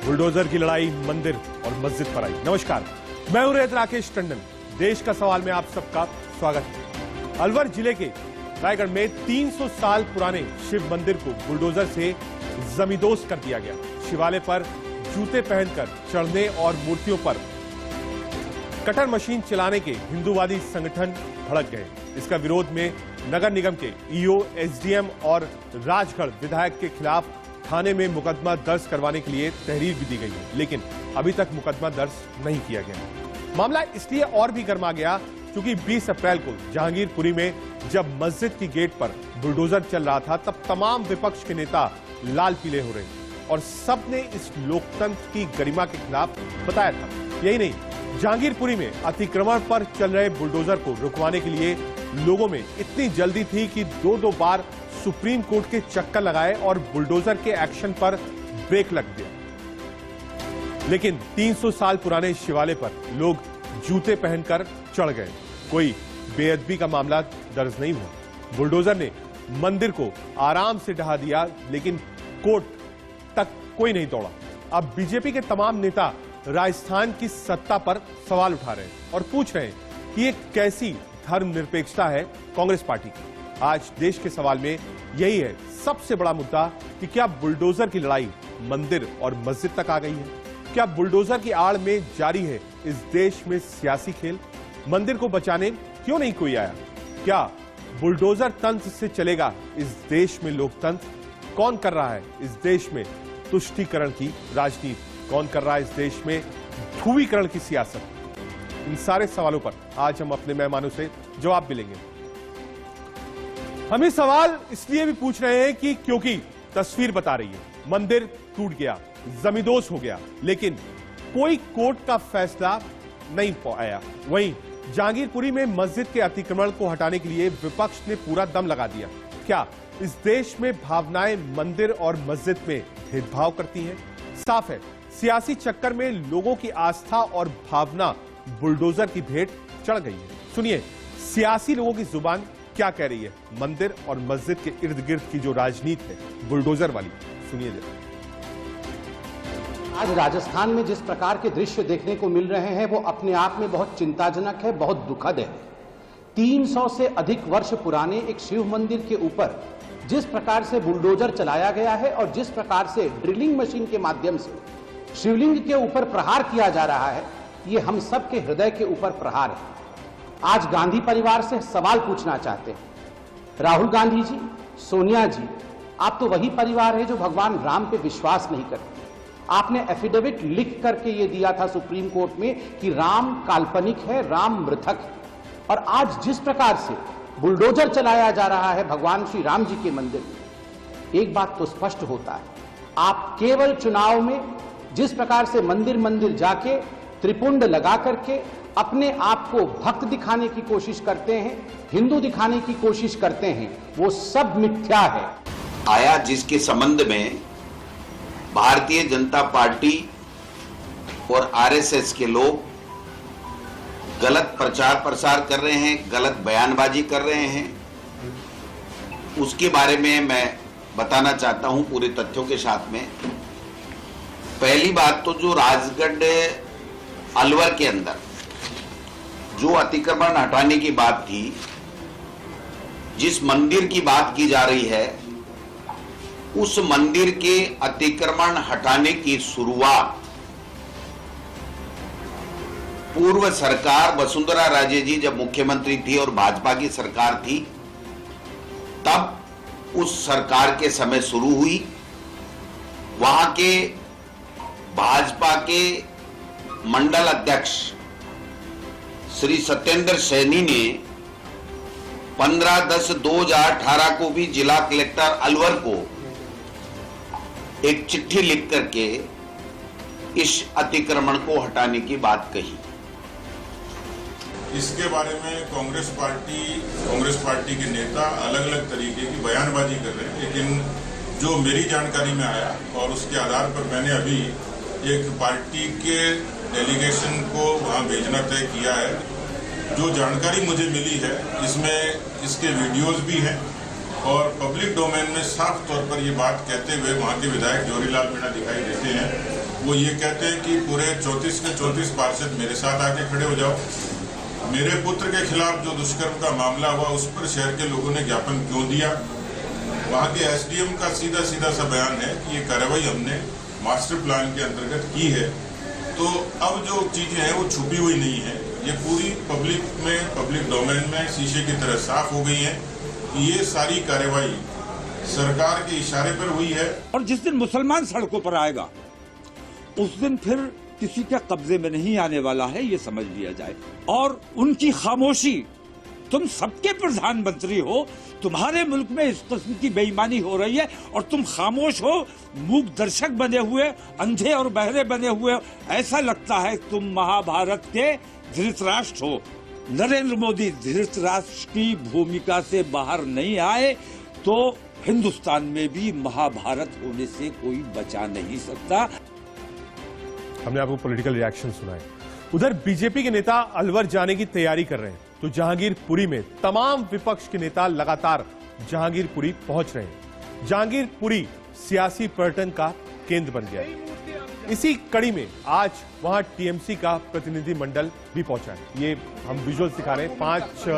Bulldozer की लड़ाई मंदिर और मस्जिद पर आई। नमस्कार, मैं हूं राकेश टंडन। देश का सवाल में आप सबका स्वागत है। अलवर जिले के रायगढ़ में 300 साल पुराने शिव मंदिर को बुलडोजर से जमींदोज कर दिया गया। शिवालय पर जूते पहनकर चढ़ने और मूर्तियों पर कटर मशीन चलाने के हिंदूवादी संगठन भड़क गए। इसका विरोध में नगर निगम के ईओ, एसडीएम और राजगढ़ विधायक के खिलाफ थाने में मुकदमा दर्ज करवाने के लिए तहरीर भी दी गई है, लेकिन अभी तक मुकदमा दर्ज नहीं किया गया। मामला इसलिए और भी गर्मा गया क्योंकि 20 अप्रैल को जहांगीरपुरी में जब मस्जिद की गेट पर बुलडोजर चल रहा था, तब तमाम विपक्ष के नेता लाल पीले हो रहे और सबने इस लोकतंत्र की गरिमा के खिलाफ बताया था। यही नहीं, जहांगीरपुरी में अतिक्रमण पर चल रहे बुलडोजर को रुकवाने के लिए लोगों में इतनी जल्दी थी कि दो बार सुप्रीम कोर्ट के चक्कर लगाए और बुलडोजर के एक्शन पर ब्रेक लग गया। लेकिन 300 साल पुराने शिवालय पर लोग जूते पहनकर चढ़ गए। कोई बेअदबी का मामला दर्ज नहीं हुआ। बुलडोजर ने मंदिर को आराम से ढहा दिया, लेकिन कोर्ट तक कोई नहीं दौड़ा। अब बीजेपी के तमाम नेता राजस्थान की सत्ता पर सवाल उठा रहे हैं और पूछ रहे हैं कि ये कैसी धर्मनिरपेक्षता है कांग्रेस पार्टी की। आज देश के सवाल में यही है सबसे बड़ा मुद्दा कि क्या बुलडोजर की लड़ाई मंदिर और मस्जिद तक आ गई है? क्या बुलडोजर की आड़ में जारी है इस देश में सियासी खेल? मंदिर को बचाने क्यों नहीं कोई आया? क्या बुलडोजर तंत्र से चलेगा इस देश में लोकतंत्र? कौन कर रहा है इस देश में तुष्टीकरण की राजनीति? कौन कर रहा है इस देश में ध्रुवीकरण की सियासत? इन सारे सवालों पर आज हम अपने मेहमानों से जवाब मिलेंगे। हम ये सवाल इसलिए भी पूछ रहे हैं कि क्योंकि तस्वीर बता रही है मंदिर टूट गया, जमींदोज हो गया, लेकिन कोई कोर्ट का फैसला नहीं आया। वहीं जहांगीरपुरी में मस्जिद के अतिक्रमण को हटाने के लिए विपक्ष ने पूरा दम लगा दिया। क्या इस देश में भावनाएं मंदिर और मस्जिद में भेदभाव करती हैं? साफ है, सियासी चक्कर में लोगों की आस्था और भावना बुलडोजर की भेंट चढ़ गई है। सुनिए सियासी लोगों की जुबान क्या कह रही है मंदिर और मस्जिद के इर्द गिर्द की जो राजनीति है बुलडोजर वाली। सुनिए जरा। आज राजस्थान में जिस प्रकार के दृश्य देखने को मिल रहे हैं वो अपने आप में बहुत चिंताजनक है, बहुत दुखद है। 300 से अधिक वर्ष पुराने एक शिव मंदिर के ऊपर जिस प्रकार से बुलडोजर चलाया गया है और जिस प्रकार से ड्रिलिंग मशीन के माध्यम से शिवलिंग के ऊपर प्रहार किया जा रहा है, ये हम सब के हृदय के ऊपर प्रहार है। आज गांधी परिवार से सवाल पूछना चाहते हैं। राहुल गांधी जी, सोनिया जी, आप तो वही परिवार है जो भगवान राम पे विश्वास नहीं करते। आपने एफिडेविट लिख करके ये दिया था सुप्रीम कोर्ट में कि राम काल्पनिक है, राम मृतक है। और आज जिस प्रकार से बुलडोजर चलाया जा रहा है भगवान श्री राम जी के मंदिर में, एक बात तो स्पष्ट होता है, आप केवल चुनाव में जिस प्रकार से मंदिर मंदिर जाके त्रिपुंड लगा करके अपने आप को भक्त दिखाने की कोशिश करते हैं, हिंदू दिखाने की कोशिश करते हैं, वो सब मिथ्या है। आया जिसके संबंध में भारतीय जनता पार्टी और आरएसएस के लोग गलत प्रचार प्रसार कर रहे हैं, गलत बयानबाजी कर रहे हैं, उसके बारे में मैं बताना चाहता हूं पूरे तथ्यों के साथ में। पहली बात तो जो राजगढ़ अलवर के अंदर जो अतिक्रमण हटाने की बात थी, जिस मंदिर की बात की जा रही है, उस मंदिर के अतिक्रमण हटाने की शुरुआत पूर्व सरकार वसुंधरा राजे जी जब मुख्यमंत्री थी और भाजपा की सरकार थी, तब उस सरकार के समय शुरू हुई। वहां के भाजपा के मंडल अध्यक्ष श्री सत्येंद्र सैनी ने 15/10/2018 को भी जिला कलेक्टर अलवर को एक चिट्ठी लिख करके इस अतिक्रमण को हटाने की बात कही। इसके बारे में कांग्रेस पार्टी के नेता अलग अलग तरीके की बयानबाजी कर रहे हैं, लेकिन जो मेरी जानकारी में आया और उसके आधार पर मैंने अभी एक पार्टी के डेलीगेशन को वहां भेजना तय किया है। जो जानकारी मुझे मिली है इसमें इसके वीडियोस भी हैं और पब्लिक डोमेन में साफ तौर पर ये बात कहते हुए वहां के विधायक जोरीलाल मीणा दिखाई देते हैं वो ये कहते हैं कि पूरे 34 के 34 पार्षद मेरे साथ आके खड़े हो जाओ। मेरे पुत्र के खिलाफ जो दुष्कर्म का मामला हुआ उस पर शहर के लोगों ने ज्ञापन क्यों दिया? वहाँ के एसडीएम का सीधा सीधा सा बयान है कि ये कार्रवाई हमने मास्टर प्लान के अंतर्गत की है। तो अब जो चीजें हैं वो छुपी हुई नहीं है, ये पूरी पब्लिक डोमेन में शीशे की तरह साफ हो गई है। ये सारी कार्रवाई सरकार के इशारे पर हुई है। और जिस दिन मुसलमान सड़कों पर आएगा उस दिन फिर किसी के कब्जे में नहीं आने वाला है, ये समझ लिया जाए। और उनकी खामोशी, तुम सबके प्रधानमंत्री हो, तुम्हारे मुल्क में इस किस्म की बेईमानी हो रही है और तुम खामोश हो, मूक दर्शक बने हुए, अंधे और बहरे बने हुए। ऐसा लगता है तुम महाभारत के धृतराष्ट्र हो। नरेंद्र मोदी धृतराष्ट्र की भूमिका से बाहर नहीं आए तो हिंदुस्तान में भी महाभारत होने से कोई बचा नहीं सकता। हमने आपको पॉलिटिकल रिएक्शन सुनाए। उधर बीजेपी के नेता अलवर जाने की तैयारी कर रहे हैं तो जहांगीरपुरी में तमाम विपक्ष के नेता लगातार जहांगीरपुरी पहुंच रहे हैं। जहांगीरपुरी सियासी पर्यटन का केंद्र बन गया है। इसी कड़ी में आज वहां टीएमसी का प्रतिनिधि मंडल भी पहुंचा है। ये हम विजुअल दिखा रहे हैं। 5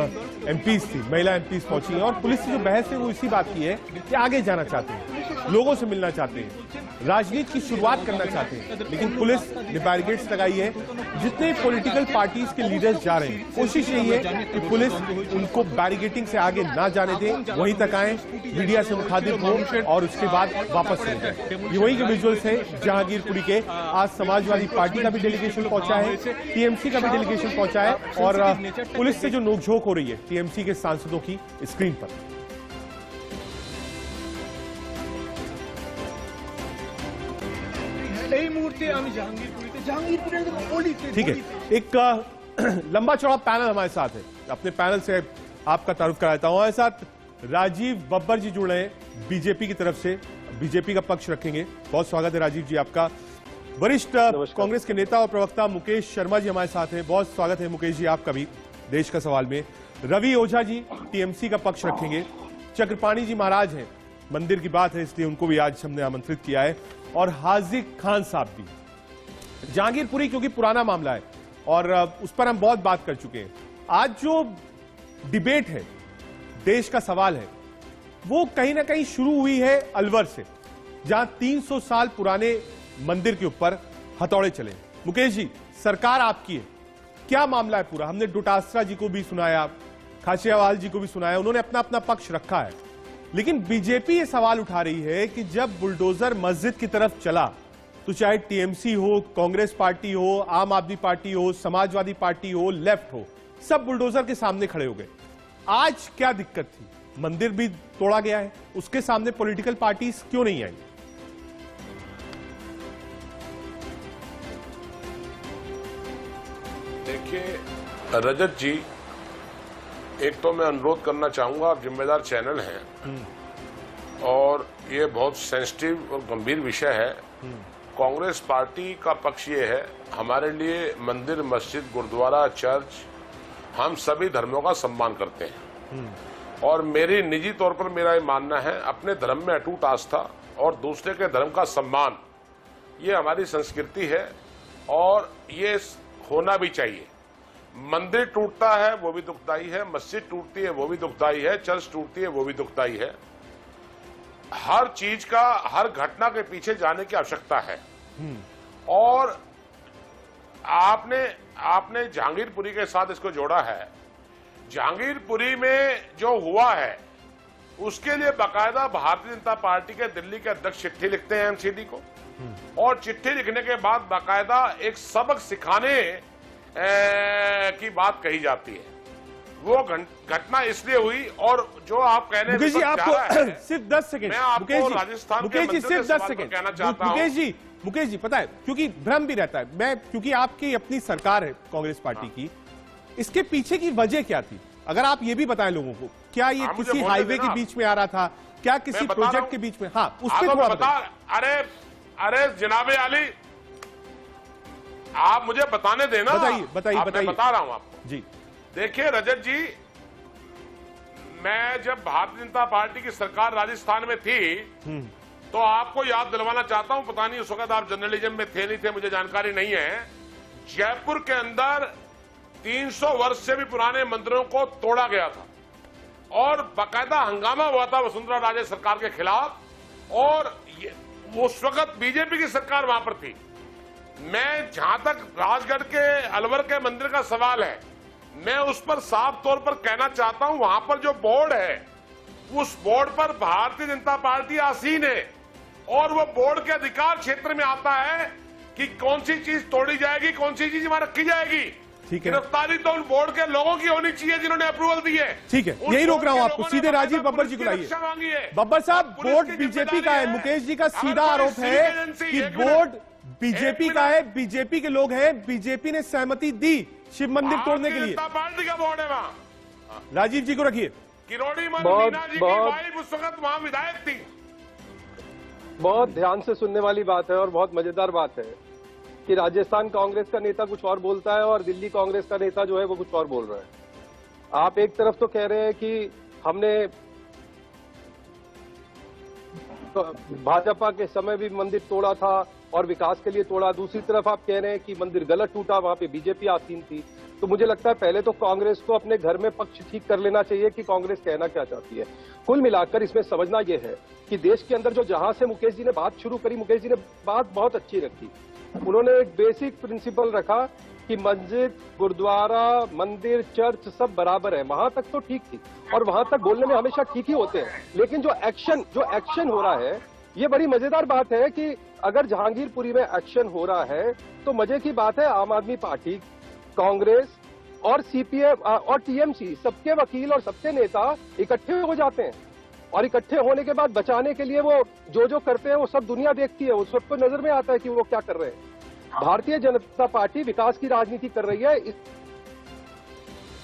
एमपीज थी, महिला एमपीज पहुंची हैं और पुलिस से जो बहस है वो इसी बात की है कि आगे जाना चाहते हैं, लोगों से मिलना चाहते हैं, राजनीति की शुरुआत करना चाहते हैं। लेकिन पुलिस ने बैरिकेड्स लगाई है। जितने पॉलिटिकल पार्टीज के लीडर्स जा रहे हैं, कोशिश यही है कि पुलिस उनको बैरिकेडिंग से आगे ना जाने दे, वहीं तक आए, मीडिया से मुखातिब हो और उसके बाद वापस चले जाए। ये वही के विजुअल्स है जहांगीरपुरी के। आज समाजवादी पार्टी का भी डेलीगेशन पहुंचा है, टीएमसी का भी डेलीगेशन पहुंचा है और पुलिस से जो नोकझोंक हो रही है टीएमसी के सांसदों की स्क्रीन पर। ठीक है, एक लंबा चौड़ा पैनल हमारे साथ है। अपने पैनल से आपका तारुफ कराता हूं। हमारे साथ राजीव बब्बर जी जुड़ रहे हैं बीजेपी की तरफ से, बीजेपी का पक्ष रखेंगे। बहुत स्वागत है राजीव जी आपका। वरिष्ठ कांग्रेस के नेता और प्रवक्ता मुकेश शर्मा जी हमारे साथ हैं। बहुत स्वागत है मुकेश जी आपका भी देश का सवाल में। रवि ओझा जी टीएमसी का पक्ष रखेंगे। चक्रपाणी जी महाराज हैं, मंदिर की बात है इसलिए उनको भी आज हमने आमंत्रित किया है। और हाजिक खान साहब भी। जहांगीरपुरी क्योंकि पुराना मामला है और उस पर हम बहुत बात कर चुके हैं। आज जो डिबेट है, देश का सवाल है, वो कहीं ना कहीं शुरू हुई है अलवर से, जहां 300 साल पुराने मंदिर के ऊपर हथौड़े चले। मुकेश जी, सरकार आपकी है, क्या मामला है पूरा? हमने डोटासरा जी को भी सुनाया, खाशियावाल जी को भी सुनाया, उन्होंने अपना अपना पक्ष रखा है। लेकिन बीजेपी ये सवाल उठा रही है कि जब बुलडोजर मस्जिद की तरफ चला तो चाहे टीएमसी हो, कांग्रेस पार्टी हो, आम आदमी पार्टी हो, समाजवादी पार्टी हो, लेफ्ट हो, सब बुलडोजर के सामने खड़े हो गए। आज क्या दिक्कत थी? मंदिर भी तोड़ा गया है, उसके सामने पॉलिटिकल पार्टीज क्यों नहीं आई? देखिए रजत जी, एक तो मैं अनुरोध करना चाहूंगा, आप जिम्मेदार चैनल हैं और ये बहुत सेंसिटिव और गंभीर विषय है। कांग्रेस पार्टी का पक्ष ये है, हमारे लिए मंदिर, मस्जिद, गुरुद्वारा, चर्च, हम सभी धर्मों का सम्मान करते हैं। और मेरी निजी तौर पर मेरा ये मानना है, अपने धर्म में अटूट आस्था और दूसरे के धर्म का सम्मान, ये हमारी संस्कृति है और ये होना भी चाहिए। मंदिर टूटता है वो भी दुखदाई है, मस्जिद टूटती है वो भी दुखदाई है, चर्च टूटती है वो भी दुखदाई है। हर चीज का, हर घटना के पीछे जाने की आवश्यकता है। और आपने जहांगीरपुरी के साथ इसको जोड़ा है। जहांगीरपुरी में जो हुआ है उसके लिए बाकायदा भारतीय जनता पार्टी के दिल्ली के अध्यक्ष चिट्ठी लिखते हैं एमसीडी को, और चिट्ठी लिखने के बाद बाकायदा एक सबक सिखाने की बात कही जाती है। वो घटना इसलिए हुई। और जो आप कहने मुकेश जी, आपको सिर्फ 10 सेकंड, मैं आपको राजस्थान मुकेश जी सिर्फ 10 सेकंड कहना चाहता हूं। मुकेश जी, पता है क्योंकि भ्रम भी रहता है, मैं क्योंकि आपकी अपनी सरकार है कांग्रेस पार्टी की, इसके पीछे की वजह क्या थी? अगर आप ये भी बताएं लोगों को, क्या ये किसी हाईवे के बीच में आ रहा था, क्या किसी प्रोजेक्ट के बीच में? हाँ, उस पर थोड़ा बता। अरे जनाबे आली, आप मुझे बताने देना। बताइए। मैं बता रहा हूं आपको जी। देखिए रजत जी, मैं जब भारतीय जनता पार्टी की सरकार राजस्थान में थी तो आपको याद दिलवाना चाहता हूं, पता नहीं उस वक्त आप जर्नलिज्म में थे नहीं थे, मुझे जानकारी नहीं है। जयपुर के अंदर 300 वर्ष से भी पुराने मंदिरों को तोड़ा गया था और बाकायदा हंगामा हुआ था वसुंधरा राजे सरकार के खिलाफ, और उस वक्त बीजेपी की सरकार वहां पर थी। मैं जहां तक राजगढ़ के अलवर के मंदिर का सवाल है, मैं उस पर साफ तौर पर कहना चाहता हूं, वहां पर जो बोर्ड है उस बोर्ड पर भारतीय जनता पार्टी आसीन है और वो बोर्ड के अधिकार क्षेत्र में आता है कि कौन सी चीज तोड़ी जाएगी, कौन सी चीज वहां रखी जाएगी। ठीक है, गिरफ्तारी तो उन बोर्ड के लोगों की होनी चाहिए जिन्होंने अप्रूवल दी है। ठीक है, यही रोक रहा हूं आपको। सीधे राजीव बब्बर जी को लाइए। बब्बर साहब, बोर्ड बीजेपी का है, मुकेश जी का सीधा आरोप है कि बोर्ड बीजेपी का है, बीजेपी के लोग हैं, बीजेपी ने सहमति दी शिव मंदिर तोड़ने के लिए। पार्टी का बोर्ड है वहां। राजीव जी को रखिए। किरोड़ी मीना जी की वाइफ उस वक्त वहां विधायक थी। बहुत ध्यान से सुनने वाली बात है और बहुत मजेदार बात है कि राजस्थान कांग्रेस का नेता कुछ और बोलता है और दिल्ली कांग्रेस का नेता जो है वो कुछ और बोल रहा है। आप एक तरफ तो कह रहे हैं कि हमने भाजपा के समय भी मंदिर तोड़ा था और विकास के लिए तोड़ा, दूसरी तरफ आप कह रहे हैं कि मंदिर गलत टूटा, वहां पे बीजेपी आसीन थी। तो मुझे लगता है पहले तो कांग्रेस को अपने घर में पक्ष ठीक कर लेना चाहिए कि कांग्रेस कहना क्या चाहती है। कुल मिलाकर इसमें समझना यह है कि देश के अंदर जो जहां से मुकेश जी ने बात शुरू करी, मुकेश जी ने बात बहुत अच्छी रखी। उन्होंने एक बेसिक प्रिंसिपल रखा कि मस्जिद, गुरुद्वारा, मंदिर, चर्च सब बराबर है। वहां तक तो ठीक थी और वहां तक बोलने में हमेशा ठीक ही होते हैं, लेकिन जो एक्शन हो रहा है, ये बड़ी मजेदार बात है कि अगर जहांगीरपुरी में एक्शन हो रहा है तो मजे की बात है आम आदमी पार्टी, कांग्रेस और सीपीएम और टीएमसी सबके वकील और सबके नेता इकट्ठे हो जाते हैं और इकट्ठे होने के बाद बचाने के लिए वो जो करते हैं वो सब दुनिया देखती है, वो सबको नजर में आता है कि वो क्या कर रहे हैं। भारतीय जनता पार्टी विकास की राजनीति कर रही है।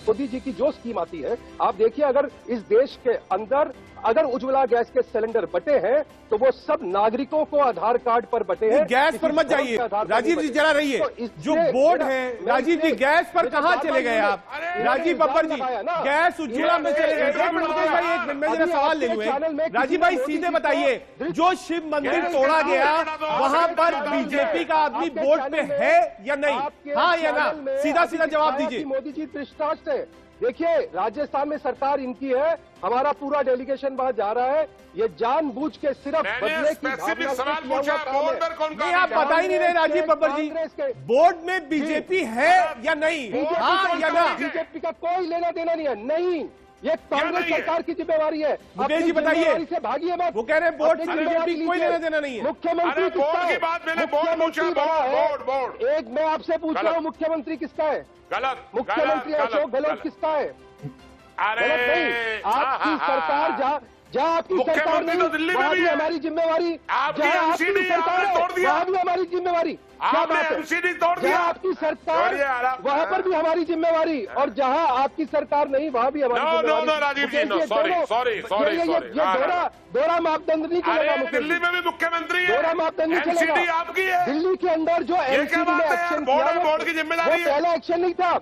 मोदी जी की जो स्कीम आती है, आप देखिए, अगर इस देश के अंदर अगर उज्ज्वला गैस के सिलेंडर बटे हैं तो वो सब नागरिकों को आधार कार्ड पर बटे हैं। गैस पर मत जाइए राजीव जी, जरा रहिए। जो बोर्ड है राजीव जी, गैस पर कहां चले गए आप? राजीव बब्बर जी, गैस उज्ज्वला में चले गए। एक मिनट मुकेश भाई, एक मिनट में जरा सवाल ले लूं। राजीव भाई सीधे बताइए, जो शिव मंदिर तोड़ा गया वहां पर बीजेपी का आदमी बोर्ड पे है या नहीं? हाँ या ना? सीधा सीधा जवाब दीजिए। मोदी जी दृष्टांत है। देखिए, राजस्थान में सरकार इनकी है, हमारा पूरा डेलीगेशन वहां जा रहा है। ये जानबूझ के सिर्फ बदले की भावना से किया हुआ काम है। नहीं, आप बता ही नहीं रहे राजीव बब्बर जी, बोर्ड में बीजेपी है या नहीं? हाँ या ना? बीजेपी का कोई लेना देना नहीं है। नहीं, ये कांग्रेस सरकार की जिम्मेवारी है। मुकेश जी बताइए, से भागिए मत। वो कह रहे हैं बोर्ड से बीजेपी कोई लेना देना नहीं है। मुख्यमंत्री किसका है? एक मैं आपसे पूछ रहा हूँ, मुख्यमंत्री किसका है? गलत। मुख्यमंत्री अशोक गहलोत किसका है? गलत नहीं। आपकी सरकार जहाँ आपकी सरकार नहीं, वहाँ भी हमारी जिम्मेवारी। जहाँ आपकी सरकार है वहाँ भी हमारी जिम्मेवारी। क्या बात है? जहाँ आपकी सरकार वहाँ पर भी हमारी जिम्मेवारी और जहाँ आपकी सरकार नहीं वहाँ भी हमारी जिम्मेवारी। ये दोहरा मापदंड नहीं चलेगा। दिल्ली में भी मुख्यमंत्री है, दोहरा मापदंड नहीं चलेगा। आपकी है। दिल्ली के अंदर जो एनसीडी ने एक्शन किया, बोर्ड की जिम्मेदारी है। पहला एक्शन नहीं था।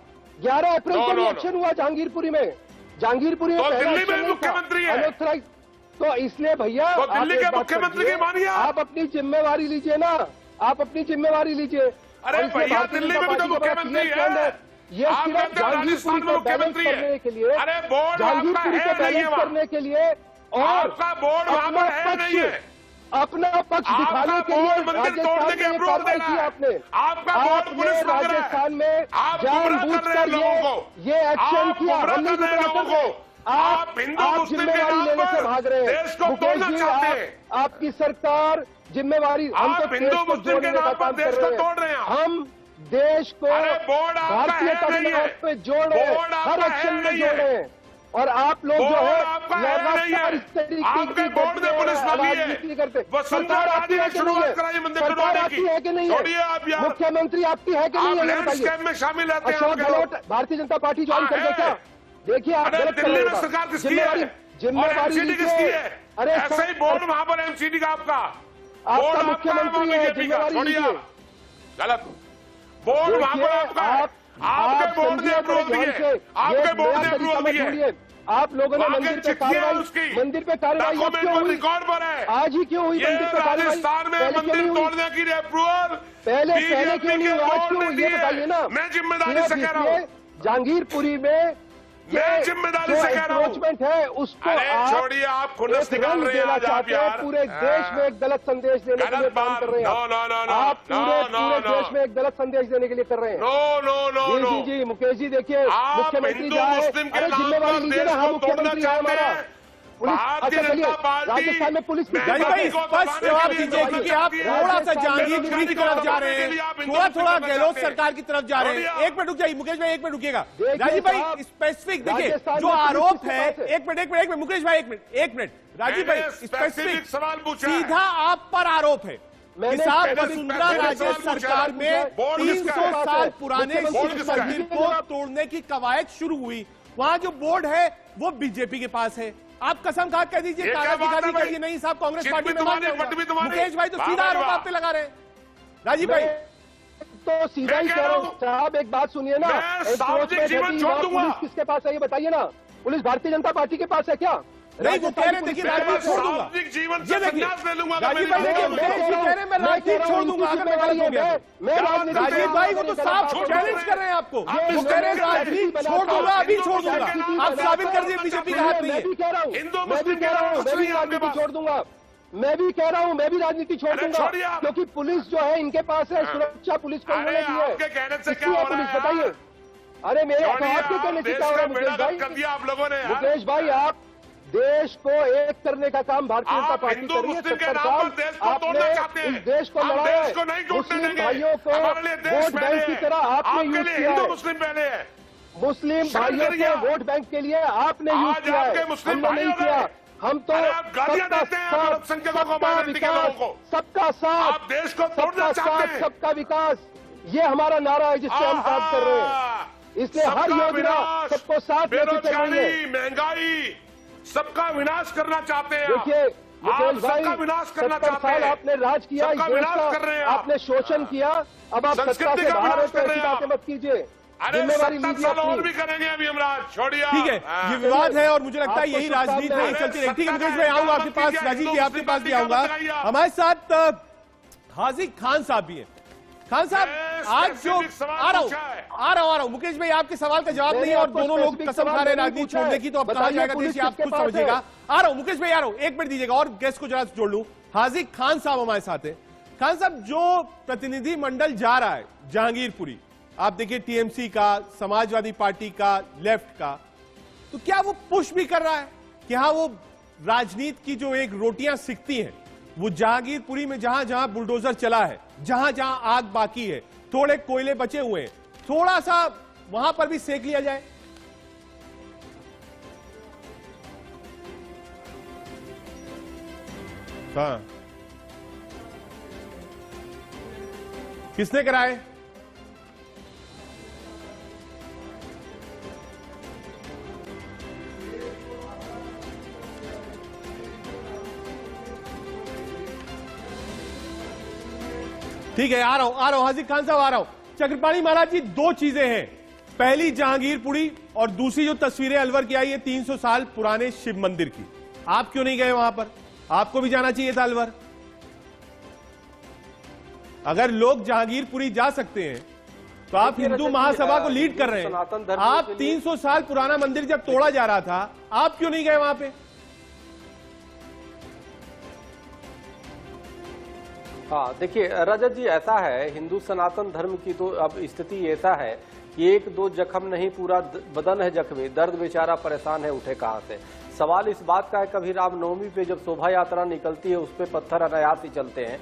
11 अप्रैल को भी एक्शन हुआ जहांगीरपुरी में। जहांगीरपुरी में दिल्ली में मुख्यमंत्री है, तो इसलिए भैया तो दिल्ली के मुख्यमंत्री की मानिए। आप अपनी जिम्मेवारी लीजिए ना, आप अपनी जिम्मेवारी लीजिए। अरे भैया, दिल्ली में भी तो मुख्यमंत्री है। ये सिर्फ जहांगीरपुरी को बैलेंस करने के लिए, जहांगीरपुरी को बैलेंस करने के लिए और आपका बोर्ड वहां है नहीं है, अपना पक्ष दिखाने के लिए राजस्थान में कार्रवाई की आपने। आपने राजस्थान में जानबूझकर ये एक्शन किया। हमने आप जिम्मेवारी लेने से भाग रहे हैं। मुकेश जी, आपकी सरकार जिम्मेवारी, हम तो देश को जोड़ने का काम कर रहे हैं। हम देश को भारतीयता पे जोड़ रहे हैं, हर एक्शन में जोड़ रहे हैं। और आप लोग जो है लगातार इस तरीके की राजनीति करते। सरकार आपकी है कि नहीं है? सरकार आपकी है कि नहीं है? मुख्यमंत्री आपकी है कि नहीं है? बताइए। अशोक गहलोत भारतीय जनता पार्टी ज्वाइन कर दे क्या? देखिए, आप गलत कर रहे हैं। जिम्मेवारी लीजिए। अरे ऐसे ही बोर्ड वहां पर एमसीडी का आपका मुख्यमंत्री है, जिम्मेवारी लीजिए। गलत बोर्ड वहां पर आपका है। आपके बोर्ड ने अप्रूवल दिए, आपके बोर्ड ने अप्रूवल दिए। आप लोगों ने आगे मंदिर पे चिट्ठी है कार्रवाई, उसकी, मंदिर पे कार्रवाई अब डॉक्यूमेंट क्यों पर हुई? रिकॉर्ड पर है। आज ही क्यों हुई ये मंदिर पे कार्रवाई? राजस्थान में पहले क्यों मंदिर नहीं हुई? तोड़ने की अप्रूवल पहले बीजेपी क्यों नहीं के हुआ? आज बोर्ड क्यों? ने ये दी बताइए ना। है। मैं जिम्मेदारी से कह रहा हूँ, जहांगीरपुरी में मैं जिम्मेदारी से कह रहा हूँ। एनक्रोचमेंट है उसको अरे आप छोड़िए, आप खुन्नस एक निकाल रंग रहे हैं देना आज आप चाहते हैं, यार। पूरे देश में एक गलत संदेश देने के लिए गलत काम बात। कर रहे हैं नो, नो, नो, नो, आप नो, पूरे नो, नो। देश में एक गलत संदेश देने के लिए कर रहे हैं। नो नो नो जी नो, जी जी मुकेश जी देखिए, आप मुख्यमंत्री हिंदू जाए, मुस्लिम के अरे नाम जिम्मेवारी पर लीजिए देश ना, हम को तोड़ना मुख्यमंत्री है चाहते हमारा। हैं। पुलिस, भारतीय अच्छा चलिए, जनता पार्टी राजस्थान में पुलिस मैं राजीव भाई को स्पष्ट दबाने जवाब के लिए दीजिए, क्योंकि आप थोड़ा सा जहांगीरपुरी की तरफ जा रहे हैं, थोड़ा थोड़ा गहलोत सरकार की तरफ जा रहे हैं। एक मिनट रुक जाइए मुकेश भाई, एक मिनट रुकिएगा। राजीव भाई स्पेसिफिक देखिए, जो आरोप है, एक मिनट मुकेश भाई, एक मिनट राजीव भाई, स्पेसिफिक सवाल पूछा है। सीधा आप पर आरोप है कि साहब वसुंधरा राजे सरकार में 300 साल पुराने शिव मंदिर को तोड़ने की कवायद शुरू हुई, वहां जो बोर्ड है वो बीजेपी के पास है। आप कसम खा कह दीजिए, कागज दिखा दीजिए, नहीं साहब कांग्रेस पार्टी में मान जाऊंगा। मुकेश भाई तो सीधा आरोप आप पे लगा रहे हैं। राजीव भाई तो सीधा ही कह रहा हूँ साहब, एक बात सुनिए ना, सार्वजनिक जीवन छोड़ दूंगा। पुलिस किसके पास है ये बताइए ना, पुलिस भारतीय जनता पार्टी के पास है क्या? नहीं, वो कह रहे देखिए राजनीति छोड़ दूंगा, सार्वजनिक जीवन ये से देखिए संन्यास ले लूंगा। राजीव भाई देखिए, मुकेश जी कह रहे हैं मैं राजनीति छोड़ दूंगा अगर मैं गलत हो गया तो। राजीव भाई वो तो साफ चैलेंज कर रहे हैं आपको, वो कह रहे हैं राजनीति छोड़ दूंगा, अभी छोड़ दूंगा। आप साबित कर दिए बीजेपी का हाथ नहीं है। मैं भी कह रहा हूँ, हिंदू मैं भी मुस्लिम कह रहा हूँ, मैं भी आपके राजनीति पास। छोड़ दूंगा, मैं भी कह रहा हूँ, मैं भी राजनीति छोड़ अरे दूंगा, छोड़िए आप। क्योंकि पुलिस जो है इनके पास है, सुरक्षा पुलिस को अरे उन्होंने दी है। आपके कहने से किसकी क्या है हो रहा पुलिस है बताइए? यार? अरे मेरे छोड़िए, आपके कहने आप से देश क्या हो रहा का है मुकेश बेड़ा भाई? गर्क कर दिया आप लोगों ने यार। मुकेश भाई आप देश को एक करने का काम भारतीय जनता आप पार्टी हिंदू कर रही है। मुस्लिम के 70 नाम साल पर देश को आपने तोड़ना चाहते हैं। इस देश को हम लड़ाया देश को नहीं है, टूटने मुस्लिम देंगे। भाइयों को हमारे लिए देश वोट पहले बैंक की है। तरह आपने आपके यूज लिए किया हिंदू है। मुस्लिम पहले है। मुस्लिम शर्म भाइयों करिए को आप। वोट बैंक के लिए आपने यूज आज किया आपके है, मुस्लिम हमने भाई नहीं हो गए। किया। हम तो अरे आप गालियां देते हैं अल्पसंख्यकों को, सबका माइनॉरिटी के लोगों विकास, को। सबका साथ, आप देश को तोड़ना सबका चाहते साथ, हैं। सबका विकास, ये हमारा नारा है जिससे हम काम कर रहे हैं। इसलिए हर सबका योजना विनाश, सबको साथ लेके चल रही है। बेरोजगारी, महंगाई, सबका विनाश करना चाहते हैं। देखिए आप मुकेश भाई, सबका विनाश करना 70 चाहते साल हैं। आपने राज किया, सबका इस देश विनाश कर रहे हैं का आप। आपने शोषण किया, अब आप सत्ता संस्कृति से का बाहर हो विनाश तो कर रहे ऐसी हैं बातें आप। मत कीजिए, अरे जिम्मेवारी 70 लीजिए साल और अपनी। भी करेंगे अभी यमराज, छोड़िए आप। ठीक है, हाँ। ये विवाद है और मुझे लगता है आपको यही राजनीति शुभकामनाएं। है, चलती रहेगी। ठीक है सत्ता मुकेश का भाई, आऊंगा आपके इंतजाम पास, कीजिए, राजीव जी हिंदू आपके पास भी मुस्लिम आऊंगा। बताइए आप। हमारे साथ हाजिक खान साहब भी हैं। खान साहब मैं आज जो स्पेसिफिक सवाल आ रहा पूछा है। हूं मुकेश भाई, आपके सवाल का जवाब मैंने नहीं है और आपको दोनों लोग स्पेसिफिक कसम खा सवाल रहे हैं नहीं राजनीति पूछा छोड़ने है। की, तो अब कहा बताइए जाएगा पुलिस देश, आप किसके खुद पास समझिएगा। है? आ रहा हूं मुकेश भाई, आ रहा हूं, एक मिनट दीजिएगा और गेस्ट को जरा जोड़ लूं। हाजिक खान साहब हमारे साथ है। खान साहब, जो प्रतिनिधि मंडल जा रहा है जहांगीरपुरी, आप देखिए टीएमसी का, समाजवादी पार्टी का, लेफ्ट का, तो क्या वो पुश भी कर रहा है कि हाँ वो राजनीति की जो एक रोटियां सिकती हैं वो जहांगीरपुरी में जहां जहां बुलडोजर चला है, जहां जहां आग बाकी है, थोड़े कोयले बचे हुए हैं, थोड़ा सा वहां पर भी सेक लिया जाए? हाँ, किसने कराए? ठीक है, आ रहा हूं हाजिक खान साहब, आ रहा हूं। चक्रपाणी महाराज जी, दो चीजें हैं, पहली जहांगीरपुरी और दूसरी जो तस्वीरें अलवर की आई है 300 साल पुराने शिव मंदिर की। आप क्यों नहीं गए वहां पर? आपको भी जाना चाहिए था अलवर। अगर लोग जहांगीरपुरी जा सकते हैं तो आप देखिए, हिंदू रजत जी, महासभा को लीड कर रहे सनातन हैं। धर्म आप के लिए- 300 साल पुराना मंदिर जब तोड़ा जा रहा था, आप क्यों नहीं गए वहां पे? हाँ देखिए रजत जी, ऐसा है, हिंदू सनातन धर्म की तो अब स्थिति ऐसा है कि एक दो जख्म नहीं, पूरा बदन है जख्मी, दर्द बेचारा परेशान है, उठे कहां से। सवाल इस बात का है, कभी रामनवमी पे जब शोभा यात्रा निकलती है उस पे पत्थर अनायास ही चलते हैं,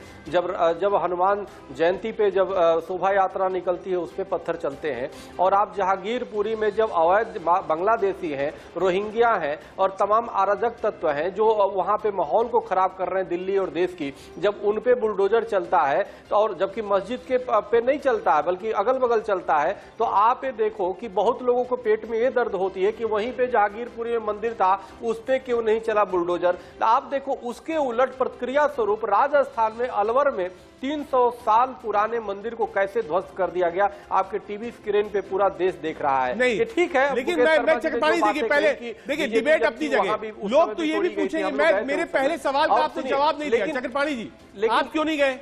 जब हनुमान जयंती पे जब शोभा यात्रा निकलती है उस पे पत्थर चलते हैं, और आप जहांगीरपुरी में जब अवैध बांग्लादेशी हैं, रोहिंग्या हैं और तमाम अराजक तत्व हैं जो वहां पे माहौल को खराब कर रहे हैं दिल्ली और देश की, जब उन पे बुलडोजर चलता है तो, और जबकि मस्जिद के पे नहीं चलता है बल्कि अगल बगल चलता है, तो आप ये देखो कि बहुत लोगों को पेट में ये दर्द होती है कि वहीं पे जहांगीरपुरी में मंदिर था उस पे क्यों नहीं चला बुलडोजर। आप देखो उसके उलट प्रतिक्रिया स्वरूप राजस्थान में अलवर में 300 साल पुराने मंदिर को कैसे ध्वस्त कर दिया गया, आपके टीवी स्क्रीन पे पूरा देश देख रहा है। नहीं, ये ठीक है, लेकिन मैं चक्रपाणी देखिए, पहले देखिए डिबेट अपनी जगह, लोग तो ये भी पूछेंगे, मैं मेरे पहले सवाल का आपने जवाब नहीं दिया। चक्रपाणी जी, आप क्यों नहीं गए?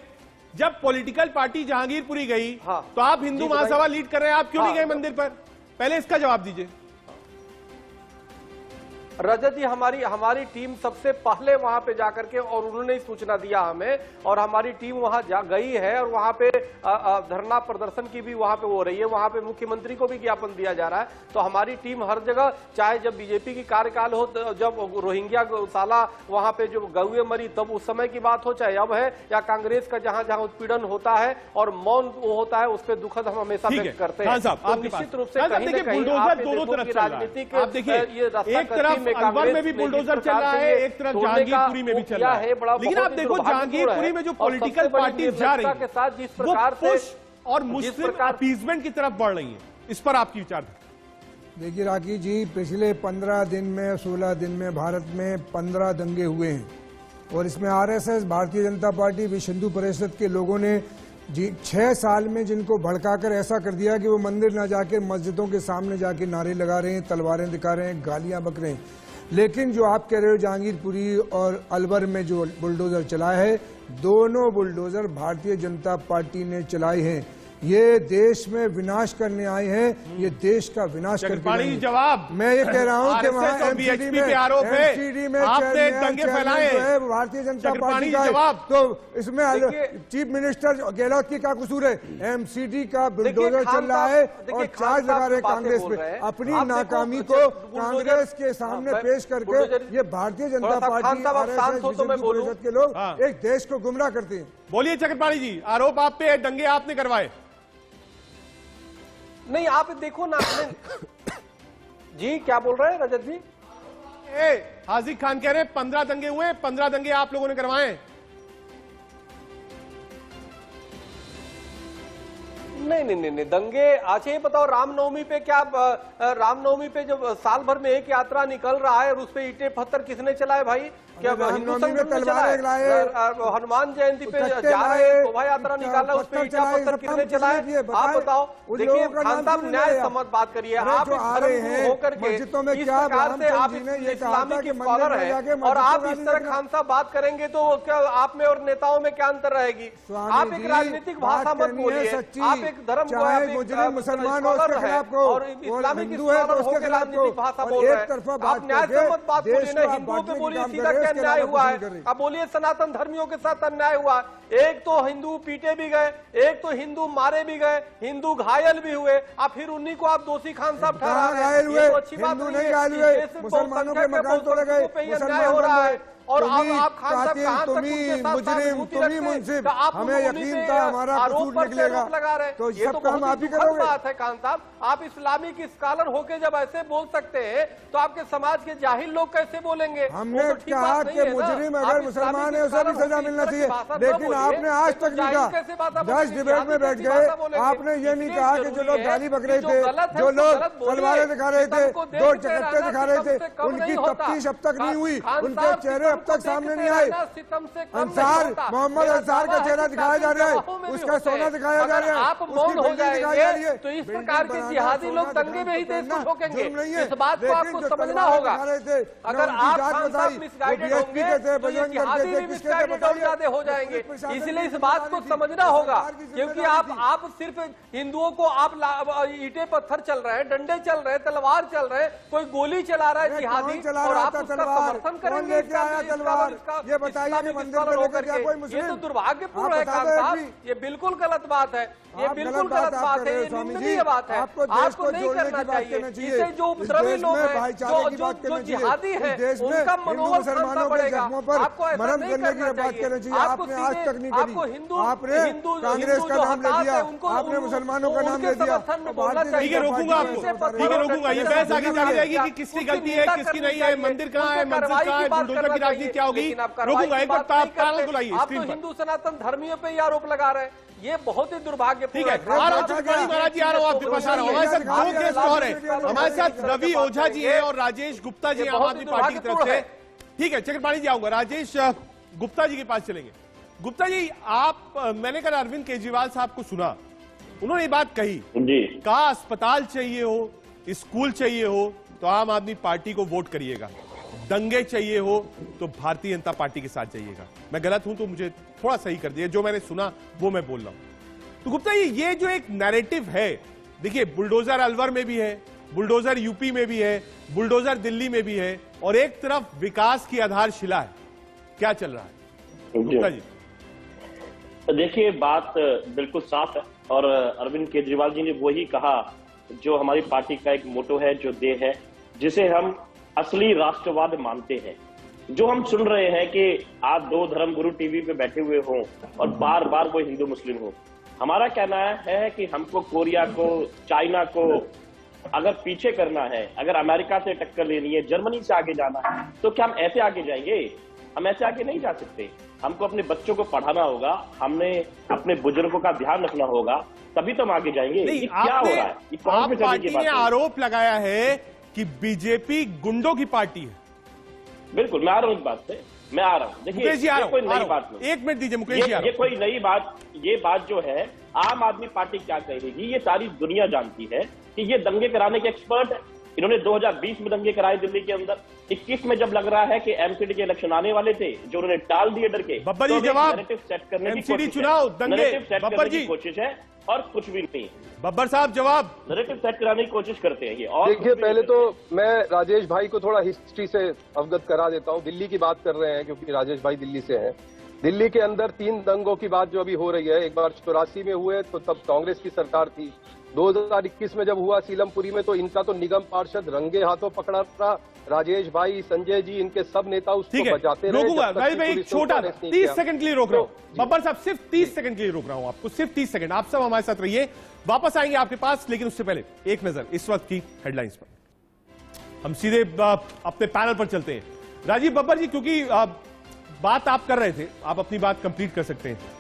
जब पॉलिटिकल पार्टी जहांगीरपुरी गई तो आप हिंदू महासभा लीड कर रहे हैं, आप क्यों नहीं गए मंदिर पर? पहले इसका जवाब दीजिए। रजत जी, हमारी टीम सबसे पहले वहां पे जाकर के, और उन्होंने ही सूचना दिया हमें, और हमारी टीम वहां जा गई है और वहां पे धरना प्रदर्शन की भी वहां पे हो रही है, वहां पे मुख्यमंत्री को भी ज्ञापन दिया जा रहा है। तो हमारी टीम हर जगह, चाहे जब बीजेपी की कार्यकाल हो, जब रोहिंग्या गौशाला वहां पे जो गौए मरी तब उस समय की बात हो, चाहे अब है, या कांग्रेस का जहां जहां उत्पीड़न होता है और मौन होता है, उस पर दुखद हम हमेशा व्यक्त करते हैं। तो निश्चित रूप से कहीं ना कहीं राजनीतिक एक तरफ अलवर में भी बुलडोजर चल रहा है, एक तरफ जहांगीरपुरी में भी चल रहा है। लेकिन आप देखो जहांगीरपुरी में जो पॉलिटिकल पार्टी जा रही के साथ जिस वो प्रकार पुश और मुस्लिम अपीजमेंट की तरफ बढ़ रही है, इस पर आपकी विचार? देखिए राकेश जी, पिछले 15 दिन में 16 दिन में भारत में 15 दंगे हुए हैं, और इसमें आरएसएस, भारतीय जनता पार्टी, विश्व हिंदू परिषद के लोगों ने 6 साल में जिनको भड़काकर ऐसा कर दिया कि वो मंदिर ना जाकर मस्जिदों के सामने जाके नारे लगा रहे हैं, तलवारें दिखा रहे हैं, गालियां बक रहे हैं। लेकिन जो आप कह रहे हो जहांगीरपुरी और अलवर में जो बुलडोजर चलाए है, दोनों बुलडोजर भारतीय जनता पार्टी ने चलाए हैं। ये देश में विनाश करने आए हैं, ये देश का विनाश करके जवाब मैं ये कह रहा हूं कि वहाँ एमसीडी में आरोप है, आपने दंगे फैलाए है भारतीय जनता पार्टी का जवाब, तो इसमें चीफ मिनिस्टर गहलोत की क्या कसूर है? एमसीडी का बुलडोजर चल रहा है और चार्ज लगा रहे कांग्रेस पे। अपनी नाकामी को कांग्रेस के सामने पेश करके ये भारतीय जनता पार्टी परिषद के लोग एक देश को गुमराह करते हैं। बोलिए चक्रपाणी जी, आरोप आप पे, दंगे आपने करवाए? नहीं, आप देखो ना जी, क्या बोल रहे हैं रजत जी? हाजिक खान कह रहे हैं 15 दंगे हुए, 15 दंगे आप लोगों ने करवाए? नहीं, दंगे। अच्छा ये बताओ, रामनवमी पे क्या, रामनवमी पे जब साल भर में एक यात्रा निकल रहा है और उस पे ईंटें पत्थर किसने चलाए भाई? क्या हिंदू संगठन ने चलाए? हनुमान जयंती पे जा रहे हैं, शोभा यात्रा निकाला, उस पे ईंटा पत्थर किसने चलाए? आप बताओ। देखिए खान साहब, न्याय सम्मत बात करिए। आप इस धर्म होकर के इस प्रकार से आप इस्लामी के स्कॉलर हैं और आप इस तरह खान साहब बात करेंगे तो क्या आप में और नेताओं में क्या अंतर रहेगी? आप एक राजनीतिक भाषा मत बोलिए, आप एक धर्म मुसलमान और इस्लामिक स्कॉलर होकर राजनीतिक भाषा बोल रहे हैं। आप न्याय सम्मत बात बोलिए ना, हिंदुओं पे बोलिए सीधा क्या अन्याय हुआ है। अब बोलिए सनातन धर्मियों के साथ अन्याय हुआ। एक तो हिंदू पीटे भी गए, एक तो हिंदू मारे भी गए, हिंदू घायल भी हुए, अब फिर उन्हीं को आप दोषी खान साहब ठहरा रहे हैं। ये तो अच्छी बात नहीं है। मुसलमानों के मकान तोड़े गए, अन्याय हो रहा है। और आप खान साहब कहां तक मुजरिम, तुम्ही मुंसिफ, हमें यकीन था हमारा कसूर निकलेगा, तो ये तो काम आप ही करोगे। बात है खान साहब, आप इस्लामिक स्कॉलर होके जब ऐसे बोल सकते हैं तो आपके समाज के जाहिल लोग कैसे बोलेंगे? हमने कहा कि मुजरिम अगर मुसलमान है उसे भी सजा मिलना चाहिए, लेकिन आपने आज तक नहीं कहा। 10 डिबेट में बैठ गए, आपने ये नहीं कहा कि जो लोग गाली बक रहे थे, जो लोग तलवारें दिखा रहे थे, 2 चकत्ते दिखा रहे थे, उनकी तफ्तीश अब तक नहीं हुई, उनके चेहरे अब तक सामने नहीं आए। अंसार, मोहम्मद अंसार का चेहरा दिखाया जा रहा है, उसका सोना दिखाया जा रहा है, आप मौन हो जाएंगे तो इस प्रकार के जिहादी लोग दंगे में ही देश को ठोकेंगे। इस बात को आपको समझना होगा। अगर आप खान साहब मिसगाइडेड होंगे तो ये जिहादी भी मिसगाइडेड और ज्यादा हो जाएंगे। इसलिए इस बात को समझना होगा, क्योंकि आप सिर्फ हिंदुओं को आप ईंटें पत्थर चल रहे हैं, डंडे चल रहे हैं, तलवार चल रहे हैं, कोई गोली चला रहा है जिहादी, और आप उसका समर्थन करेंगे। ये बताइए कि मंदिर को लेकर क्या कोई मुस्लिम? ये तो दुर्भाग्यपूर्ण है खान साहब, ये बिल्कुल गलत बात है, ये बिल्कुल गलत बात है, ये निंदनीय बात है। आपको नहीं करना चाहिए। इसे जो उपद्रवी लोग हैं, जो जिहादी हैं, उनका मनोबल खाना पड़ेगा। आपको ऐसा नहीं करना चाहिए। आपको हिंदू कांग्रेस का नाम ले दिया, आपने मुसलमानों का नाम ले दिया। ठीक है, रोकूंगा आपको, ठीक है रोकूंगा। ये बहस आगे जारी रहेगी कि किसकी गलती है किसकी नहीं है, मंदिर कहाँ है, मस्जिद कहाँ है, बुलडोजर गिरा बातचीत क्या होगी, लेकिन आप कार्रवाई रोकूंगा। की एक बार बात नहीं पैनल करते। को लाइए आप तो स्क्रीन पर। हिंदू सनातन धर्मियों पे ही आरोप लगा रहे हैं, ये बहुत ही दुर्भाग्यपूर्ण ठीक है, आ रहा हूं चक्रपाणी महाराज जी, आ रहा हूं आपके पास, आ रहा हूं। हमारे साथ दो गेस्ट और हैं, हमारे साथ रवि ओझा जी हैं और राजेश गुप्ता जी आम आदमी पार्टी की तरफ से। ठीक है, चक्रपाणी जी आऊंगा, राजेश गुप्ता जी के पास चलेंगे। गुप्ता जी, आप, मैंने कल अरविंद केजरीवाल साहब को सुना, उन्होंने ये बात कही जी, कहा अस्पताल चाहिए हो, स्कूल चाहिए हो तो आम आदमी पार्टी को वोट करिएगा, दंगे चाहिए हो तो भारतीय जनता पार्टी के साथ जाइएगा। मैं गलत हूं तो मुझे थोड़ा सही कर दिया, जो मैंने सुना वो मैं बोल रहा हूं। तो गुप्ता जी, ये जो एक नैरेटिव है, देखिए बुलडोजर अलवर में भी है, बुलडोजर यूपी में भी है, बुलडोजर दिल्ली में भी है, और एक तरफ विकास की आधारशिला है, क्या चल रहा है गुप्ता जी? देखिए, बात बिल्कुल साफ है और अरविंद केजरीवाल जी ने वही कहा जो हमारी पार्टी का एक मोटो है, जो देह है, जिसे हम असली राष्ट्रवाद मानते हैं। जो हम सुन रहे हैं कि आज दो धर्म गुरु टीवी पे बैठे हुए हों और बार बार वो हिंदू मुस्लिम हो, हमारा कहना है कि हमको कोरिया को, चाइना को अगर पीछे करना है, अगर अमेरिका से टक्कर लेनी है, जर्मनी से आगे जाना है, तो क्या हम ऐसे आगे जाएंगे? हम ऐसे आगे नहीं जा सकते। हमको अपने बच्चों को पढ़ाना होगा, हमने अपने बुजुर्गों का ध्यान रखना होगा, तभी तो हम आगे जाएंगे। नहीं, ये क्या हो रहा है? ये कौन आप से चलने की पार्टी बात ने है? आरोप लगाया है कि बीजेपी गुंडों की पार्टी है। बिल्कुल, मैं आ रहा हूं इस बात से, मैं आ रहा हूं। मुकेश देखिए, जी, आ ये रहा कोई हूं, आ नई रहा बात हूं। नहीं, एक मिनट दीजिए मुकेश जी, आ रहा ये हूं। कोई नई बात, ये बात जो है आम आदमी पार्टी क्या कहेगी, ये सारी दुनिया जानती है कि ये दंगे कराने के एक्सपर्ट है। इन्होंने 2020 में दंगे कराए दिल्ली के अंदर, 21 में जब लग रहा है कि एमसीडी के इलेक्शन आने वाले थे, जो उन्होंने टाल दिए डर के। बब्बर जी, तो जवाब। नैरेटिव सेट करने की एमसीडी कोशिश है। चुनाव, दंगे, नैरेटिव सेट बब्बर करने जी। की कोशिश है और कुछ भी नहीं। बब्बर साहब, जवाब। नैरेटिव सेट कराने की कोशिश करते हैं ये। और देखिए, पहले तो मैं राजेश भाई को थोड़ा हिस्ट्री से अवगत करा देता हूं। दिल्ली की बात कर रहे हैं क्योंकि राजेश भाई दिल्ली से हैं। दिल्ली के अंदर 3 दंगों की बात जो अभी हो रही है, एक बार 84 में हुए तो तब कांग्रेस की सरकार थी। 2021 में जब हुआ सीलमपुरी में, तो इनका तो निगम पार्षद रंगे हाथों पकड़ा था। राजेश भाई, संजय जी, इनके सब नेता उसको ठीक है, बचाते रहे। रोकूंगा जब तक भाई, कि मैं एक पुलिस छोटा उनको अरेस्ट नहीं 30 किया। सेकंड के लिए रोक रहा हूं। जी। बब्बर साहब, सिर्फ 30 सेकंड के लिए रोक रहा हूं आपको, सिर्फ 30 सेकंड। आप सब हमारे साथ रहिए, वापस आएंगे आपके पास, लेकिन उससे पहले एक नजर इस वक्त की हेडलाइंस पर। हम सीधे अपने पैनल पर चलते हैं। राजीव, बब्बर जी, क्योंकि बात आप कर रहे थे, आप अपनी बात कंप्लीट कर सकते हैं।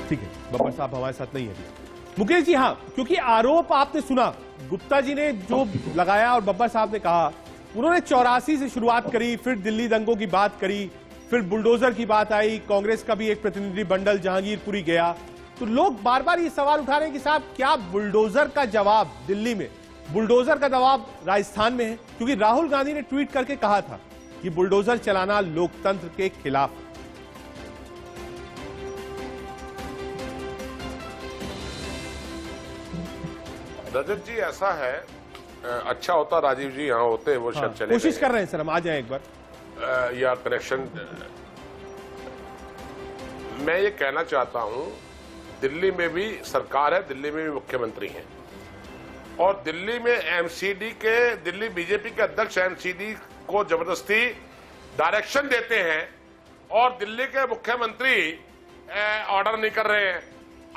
ठीक है, बब्बर साहब हमारे साथ नहीं है अभी। मुकेश जी, हाँ, क्योंकि आरोप आपने सुना, गुप्ता जी ने जो लगाया और बब्बर साहब ने कहा, उन्होंने 84 से शुरुआत करी, फिर दिल्ली दंगों की बात करी, फिर बुलडोजर की बात आई, कांग्रेस का भी एक प्रतिनिधि बंडल जहांगीरपुरी गया। तो लोग बार बार ये सवाल उठा रहे हैं कि साहब, क्या बुलडोजर का जवाब दिल्ली में, बुलडोजर का जवाब राजस्थान में है? क्योंकि राहुल गांधी ने ट्वीट करके कहा था कि बुलडोजर चलाना लोकतंत्र के खिलाफ है। रजत जी, ऐसा है, अच्छा होता राजीव जी यहाँ होते, वो शायद चले कोशिश गए। कर रहे हैं सर, हम आ जाए एक बार। या कनेक्शन। मैं ये कहना चाहता हूं, दिल्ली में भी सरकार है, दिल्ली में भी मुख्यमंत्री हैं, और दिल्ली में एमसीडी के, दिल्ली बीजेपी के अध्यक्ष एमसीडी को जबरदस्ती डायरेक्शन देते हैं और दिल्ली के मुख्यमंत्री ऑर्डर नहीं कर रहे हैं।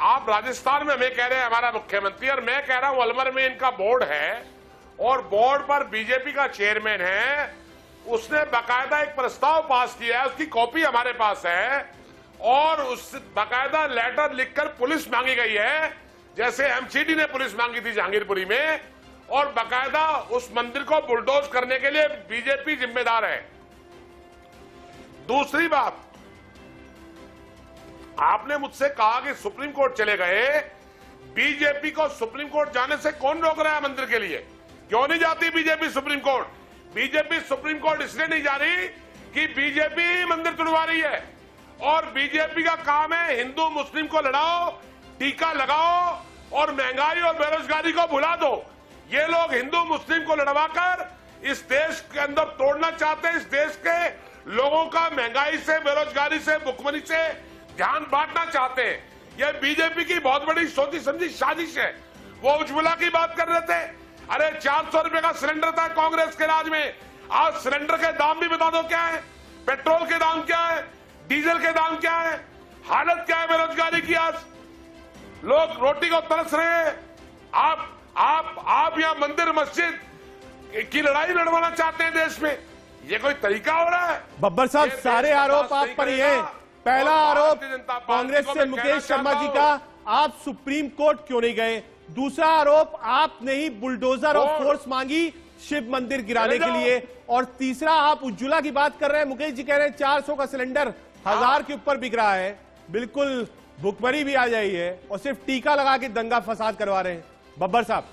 आप राजस्थान में हमें कह रहे हैं हमारा मुख्यमंत्री, और मैं कह रहा हूं अलवर में इनका बोर्ड है और बोर्ड पर बीजेपी का चेयरमैन है, उसने बाकायदा एक प्रस्ताव पास किया है, उसकी कॉपी हमारे पास है, और उस बाकायदा लेटर लिखकर पुलिस मांगी गई है, जैसे एमसीडी ने पुलिस मांगी थी जहांगीरपुरी में, और बाकायदा उस मंदिर को बुलडोज करने के लिए बीजेपी जिम्मेदार है। दूसरी बात, आपने मुझसे कहा कि सुप्रीम कोर्ट चले गए, बीजेपी को सुप्रीम कोर्ट जाने से कौन रोक रहा है मंदिर के लिए? क्यों नहीं जाती BJP supreme court? BJP supreme court इसलिए नहीं जा रही कि बीजेपी ही मंदिर तुड़वा रही है, और बीजेपी का काम है हिंदू मुस्लिम को लड़ाओ, टीका लगाओ और महंगाई और बेरोजगारी को भुला दो। ये लोग हिंदू मुस्लिम को लड़वाकर इस देश के अंदर तोड़ना चाहते हैं, इस देश के लोगों का महंगाई से, बेरोजगारी से, भुखमरी से ध्यान बांटना चाहते हैं। यह बीजेपी की बहुत बड़ी सोची समझी साजिश है। वो उज्ज्वला की बात कर रहे थे, अरे 400 रुपए का सिलेंडर था कांग्रेस के राज में, आज सिलेंडर के दाम भी बता दो क्या है, पेट्रोल के दाम क्या है, डीजल के दाम क्या है, हालत क्या है बेरोजगारी की। आज लोग रोटी को तरस रहे हैं। आप यहां मंदिर मस्जिद की लड़ाई लड़वाना चाहते हैं देश में। ये कोई तरीका हो रहा है? बब्बर साहब, ये सारे देश आरोप विकास आप नहीं पर ही करेगा। हैं। पहला और आरोप भारतीय जनता पार्टी कांग्रेस को से मैं मुकेश कहना शर्मा जी चाहता का, हूं, आप सुप्रीम कोर्ट क्यों नहीं गए? दूसरा आरोप, आपने ही बुलडोजर और फोर्स मांगी शिव मंदिर गिराने के लिए। और तीसरा, आप उज्ज्वला की बात कर रहे हैं, मुकेश जी कह रहे हैं 400 का सिलेंडर 1000 के ऊपर बिक रहा है। बिल्कुल भुखमरी भी आ जाई है और सिर्फ टीका लगा के दंगा फसाद करवा रहे हैं। बब्बर साहब,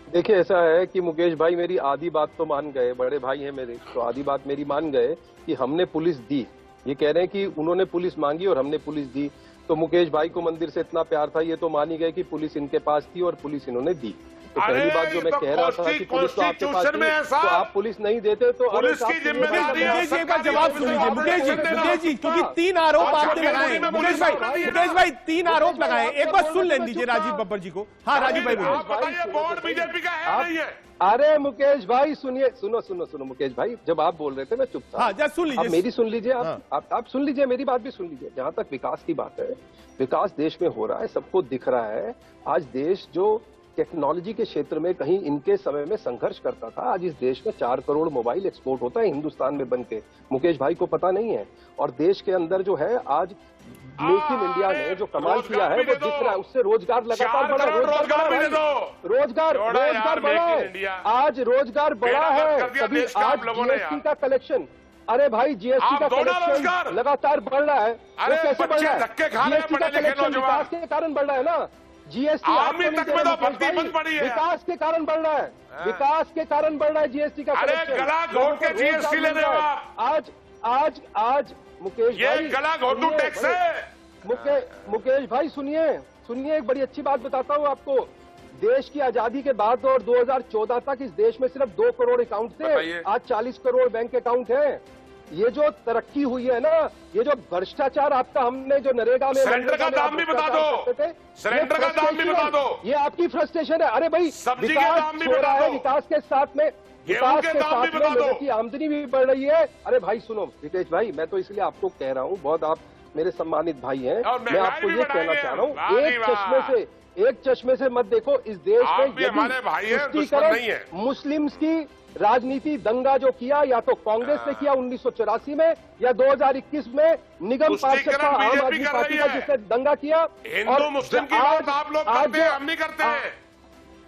देखिए, ऐसा है कि मुकेश भाई मेरी आधी बात तो मान गए, बड़े भाई हैं मेरे, तो आधी बात मेरी मान गए कि हमने पुलिस दी। ये कह रहे हैं कि उन्होंने पुलिस मांगी और हमने पुलिस दी। तो मुकेश भाई को मंदिर से इतना प्यार था, ये तो मान ही गए कि पुलिस इनके पास थी और पुलिस इन्होंने दी। तो पहली बात जो मैं कह रहा था कि पुलिस तो आपके पास थी, तो आप पुलिस नहीं देते तो पुलिस की जिम्मेदारी है। मुकेश जी एक बार जवाब सुन लीजिए। मुकेश जी क्योंकि 3 आरोप आपने लगाए। मुकेश भाई 3 आरोप लगाए, एक बार सुन लेने दीजिए राजीव बब्बर जी को। हाँ राजीव भाई बोलिए। आप बताइए, बोर्ड बीजेपी का है नहीं है? अरे मुकेश भाई सुनिए, सुनो मुकेश भाई, जब आप बोल रहे थे मैं चुप था। हाँ जरा सुन लीजिए। आप मेरी सुन लीजिए, हाँ। आप सुन लीजिए, मेरी बात भी सुन लीजिए। जहां तक विकास की बात है, विकास देश में हो रहा है, सबको दिख रहा है। आज देश जो टेक्नोलॉजी के क्षेत्र में कहीं इनके समय में संघर्ष करता था, आज इस देश में 4 करोड़ मोबाइल एक्सपोर्ट होता है हिंदुस्तान में बनके। मुकेश भाई को पता नहीं है। और देश के अंदर जो है आज मेक इन इंडिया ने जो कमाल किया है वो दिख रहा है, उससे रोजगार लगातार बढ़ा, रोजगार बढ़ा है। आज रोजगार बढ़ा है, तभी आज जीएसटी का कलेक्शन, अरे भाई जीएसटी का कलेक्शन लगातार बढ़ रहा है। वो कैसे बढ़ रहा है? जीएसटी का कलेक्शन विकास के कारण बढ़ रहा है ना। जीएसटी विकास के कारण बढ़ रहा है, विकास के कारण बढ़ रहा है जीएसटी का कलेक्शन। गला घोट के जीएसटी लेने वाला आज मुकेश भाई, गला घोटू टैक्स है। मुकेश भाई सुनिए, एक बड़ी अच्छी बात बताता हूँ आपको। देश की आजादी के बाद और 2014 तक इस देश में सिर्फ 2 करोड़ अकाउंट थे, आज 40 करोड़ बैंक अकाउंट हैं। ये जो तरक्की हुई है ना, ये जो भ्रष्टाचार आपका, हमने जो नरेगा में सिलेंडर का दाम भी बता दो, सिलेंडर का दाम भी बता दो। ये आपकी फ्रस्ट्रेशन है। अरे भाई सब्जी के दाम भी बता दो, विकास के साथ में लोगों की आमदनी भी बढ़ रही है। अरे भाई सुनो रितेश भाई, मैं तो इसलिए आपको कह रहा हूँ, बहुत आप मेरे सम्मानित भाई हैं, मैं आपको ये कहना चाह रहा हूँ, एक चश्मे से मत देखो। इस देश में हमारे भाई हैं, दुश्मन नहीं है। मुस्लिम्स की राजनीति दंगा जो किया, या तो कांग्रेस ने किया 1984 में, या 2021 में निगम पार्षद का आम आदमी पार्टी का जिसने दंगा किया। हिंदू मुस्लिम की बात आप लोग करते हैं, हम नहीं करते हैं।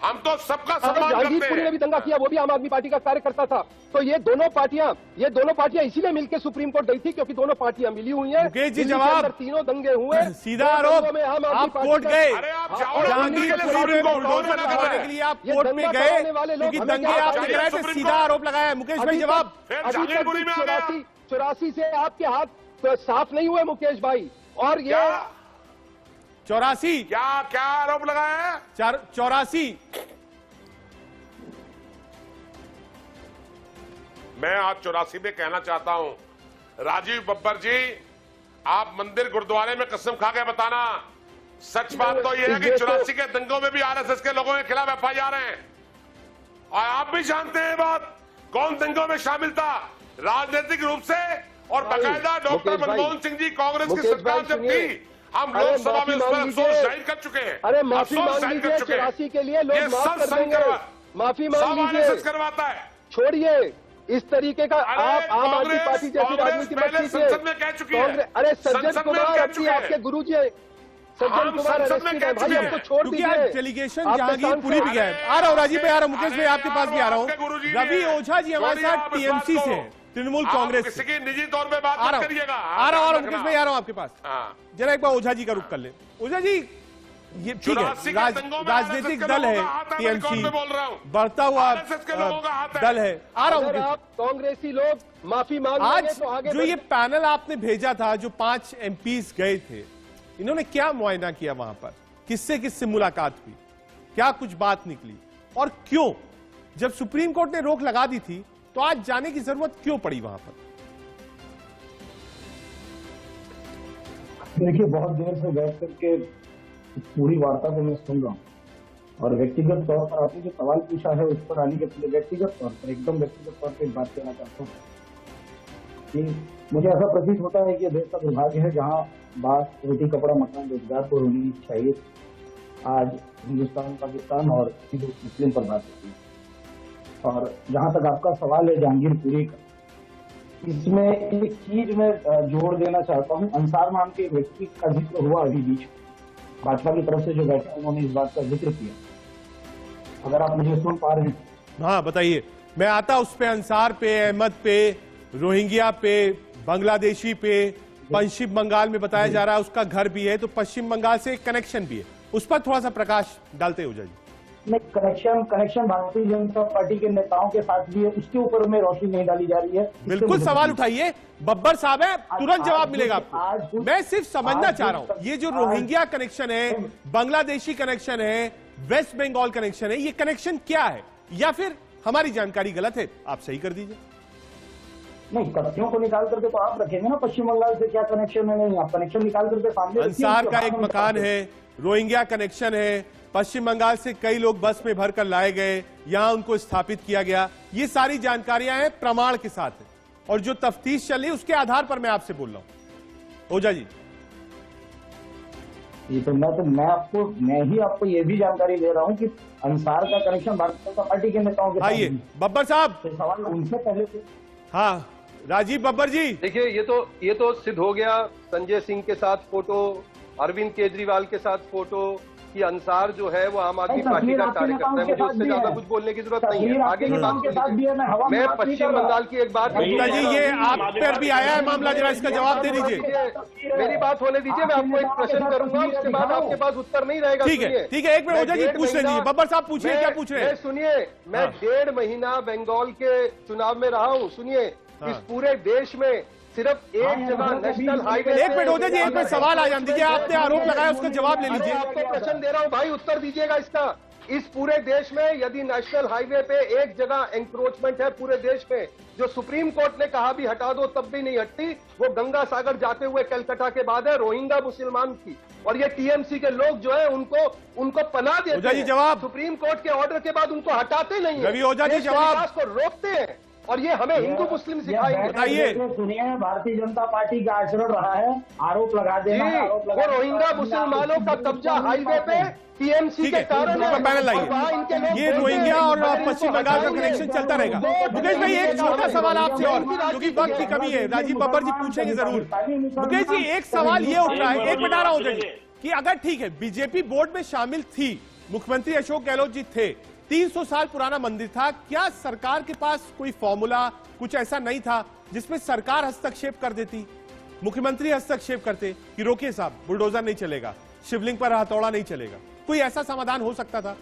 हम तो सबका सम्मान करते हैं। ने भी दंगा किया, वो भी आम आदमी पार्टी का कार्यकर्ता था। तो ये दोनों पार्टियां इसीलिए मिलकर सुप्रीम कोर्ट गई थी, क्योंकि दोनों पार्टियां मिली हुई हैं। मुकेश जी जवाब, तीनों दंगे हुए, सीधा आरोप, आप कोर्ट गए, अरे आप जहांगीर बुलडोजर लगाने के लिए आप कोर्ट में गए, क्योंकि दंगे आपने कराए थे, सीधा आरोप लगाया है। मुकेश भाई जवाब। 84 से आपके हाथ साफ नहीं हुए मुकेश भाई, और ये 84 क्या आरोप लगाया है? 84 मैं आज 84 में कहना चाहता हूं, राजीव बब्बर जी, आप मंदिर गुरुद्वारे में कसम खा के बताना। सच बात तो यह है कि 84 के दंगों में भी आरएसएस के लोगों के खिलाफ एफआईआर हैं, और आप भी जानते हैं बात, कौन दंगों में शामिल था राजनीतिक रूप से। और बाकायदा डॉक्टर मनमोहन सिंह जी, कांग्रेस की सरकार जब थी, हम लोकसभा में उस पर अफसोस जाहिर कर चुके हैं। अरे माफी मांग लीजिए, 84 के लिए लोग माफ कर देंगे। माफी मांग लीजिए, करवाता है। छोड़िए इस तरीके का। आप आम आदमी पार्टी जैसी राजनीति मत कीजिए। संसद में कह चुकी है। अरे सज्जन कुमार आपके गुरुजी, सज्जन कुमार अरेस्टेड है भाई, हमको छोड़ दीजिए। डेलीगेशन जहांगीरपुरी भी गया है। आ रहा हूँ राजीव भाई, आ रहा हूँ मुकेश भाई, आपके पास भी आ रहा हूँ। रवि ओझा जी हमारे साथ टीएमसी से, तृणमूल कांग्रेस किसी की निजी तौर पे बात मत करिएगा। आ रहा हूँ मुकेश भाई, आ रहा हूँ आपके पास। जरा एक बार ओझा जी का रुख कर ले। ओझा जी, ये ठीक है, राजनीतिक दल है टीएमसी, बढ़ता हुआ दल है। आ रहा हूँ। आप कांग्रेसी लोग माफी मांग आज तो आगे जो ये पैनल आपने भेजा था, जो 5 एमपीज गए थे, इन्होंने क्या मुआयना किया वहां पर? किससे मुलाकात हुई? क्या कुछ बात निकली? और क्यों, जब सुप्रीम कोर्ट ने रोक लगा दी थी, तो आज जाने की जरूरत क्यों पड़ी वहां पर? देखिए, बहुत देर से बैठ करके पूरी वार्ता को मैं सुन रहा हूँ, और व्यक्तिगत तौर पर आपने जो सवाल पूछा है उस पर आने के पहले व्यक्तिगत तौर पर, एकदम व्यक्तिगत तौर पर एक बात कहना चाहता हूँ कि मुझे ऐसा प्रतीत होता है कि देश का दुर्भाग्य है, जहाँ बात रोटी कपड़ा मकान रोजगार पर होनी चाहिए, आज हिंदुस्तान पाकिस्तान और हिंदू मुस्लिम पर बात होती है। और जहां तक आपका सवाल है जहांगीरपुरी का, इसमें एक चीज मैं जोड़ देना चाहता हूं। अंसार नाम के व्यक्ति का जिक्र हुआ अभी बीच, भाजपा की तरफ से जो बैठे उन्होंने इस बात का जिक्र किया, अगर आप मुझे सुन पा रहे हैं। हाँ बताइए, मैं आता उस पे, अंसार पे, अहमद पे, रोहिंग्या पे, बांग्लादेशी पे, पश्चिम बंगाल में बताया जा रहा है उसका घर भी है, तो पश्चिम बंगाल से एक कनेक्शन भी है, उस पर थोड़ा सा प्रकाश डालते हो जाइए। नहीं, कनेक्शन भारतीय जनता पार्टी के नेताओं के साथ भी है, उसके ऊपर में रोशनी नहीं डाली जा रही है। बिल्कुल सवाल उठाइए, बब्बर साहब है, तुरंत जवाब मिलेगा आपको। मैं सिर्फ समझना चाह रहा हूं, ये जो रोहिंग्या कनेक्शन है, बांग्लादेशी कनेक्शन है, वेस्ट बंगाल कनेक्शन है, ये कनेक्शन क्या है, या फिर हमारी जानकारी गलत है? आप सही कर दीजिए। नहीं, तथ्यों को निकाल करके तो आप रखेंगे ना, पश्चिम बंगाल से क्या कनेक्शन है, नहीं आप कनेक्शन निकाल करके सामने रखिए। अंसार का एक मकान है, रोहिंग्या कनेक्शन है, पश्चिम बंगाल से कई लोग बस में भरकर लाए गए, यहां उनको स्थापित किया गया, ये सारी जानकारियां हैं, प्रमाण के साथ है, और जो तफ्तीश चल रही है उसके आधार पर मैं आपसे बोल रहा हूं। ओझा जी, ये तो मैं ही आपको ये भी जानकारी दे रहा हूं कि अंसार का कनेक्शन भारतीय जनता पार्टी के नेताओं के साथ आइए है। बब्बर साहब। तो सवाल उनसे पहले से। हाँ राजीव बब्बर जी। देखिए, ये तो सिद्ध हो गया, संजय सिंह के साथ फोटो, अरविंद केजरीवाल के साथ फोटो, कि अंसार जो है वो आम आदमी पार्टी का कार्यकर्ता है। मुझे उससे ज्यादा कुछ बोलने की जरूरत नहीं है। आगे की बात मैं पश्चिम बंगाल की एक बात गुप्ता जी, ये आप पर भी आया है मामला, जरा इसका जवाब दे दीजिए। मेरी बात होने दीजिए, मैं आपको एक प्रश्न करूंगा, उसके बाद आपके पास उत्तर नहीं रहेगा। ठीक है, ठीक है, एक मिनट ओझा जी पूछ लीजिए। बब्बर साहब पूछिए, क्या पूछ रहे हैं? सुनिए, मैं 1.5 महीना बंगाल के चुनाव में रहा हूँ। सुनिए, इस पूरे देश में सिर्फ एक जगह नेशनल हाईवे। एक मिनट ओझा जी, एक मिनट सवाल आ जाने दीजिए, आपने आरोप लगाया उसका जवाब ले लीजिए। आपको प्रश्न दे रहा हूं भाई, उत्तर दीजिएगा इसका। इस पूरे देश में यदि नेशनल हाईवे पे एक जगह एंक्रोचमेंट है पूरे देश में, जो सुप्रीम कोर्ट ने कहा भी हटा दो तब भी नहीं हटती, वो गंगा सागर जाते हुए कलकत्ता के बाद है, रोहिंग्या मुसलमान की। और ये टीएमसी के लोग जो है उनको पनाह देते हैं। जवाब सुप्रीम कोर्ट के ऑर्डर के बाद उनको हटाते नहीं है, रवि ओझा जी जवाब को रोकते हैं, और ये हमें हिंदू मुस्लिम सिखाएंगे। बताइए। सुनिए, भारतीय जनता पार्टी का आचरण रहा है, आरोप लगा देना, आरोप लगा, वो रोहिंग्या मुसलमानों का कब्जा हाईवे पे टीएमसी के कारण है। पैनल आइए, ये रोहिंग्या और पश्चिम बंगाल का कनेक्शन चलता रहेगा। मुकेश भाई, एक छोटा सवाल आपसे, और क्योंकि वक्त की कमी है, राजीव बब्बर जी पूछेंगे जरूर। मुकेश जी, एक सवाल ये उठ रहा है, एक मिनट आ रहा हूं कि अगर ठीक है बीजेपी बोर्ड में शामिल थी, मुख्यमंत्री अशोक गहलोत जी थे, 300 साल पुराना मंदिर था, क्या सरकार के पास कोई फॉर्मूला कुछ ऐसा नहीं था जिसमें सरकार हस्तक्षेप कर देती, मुख्यमंत्री हस्तक्षेप करते कि रोकिए साहब, बुलडोजर नहीं चलेगा, शिवलिंग पर हथौड़ा नहीं चलेगा? कोई ऐसा समाधान हो सकता था?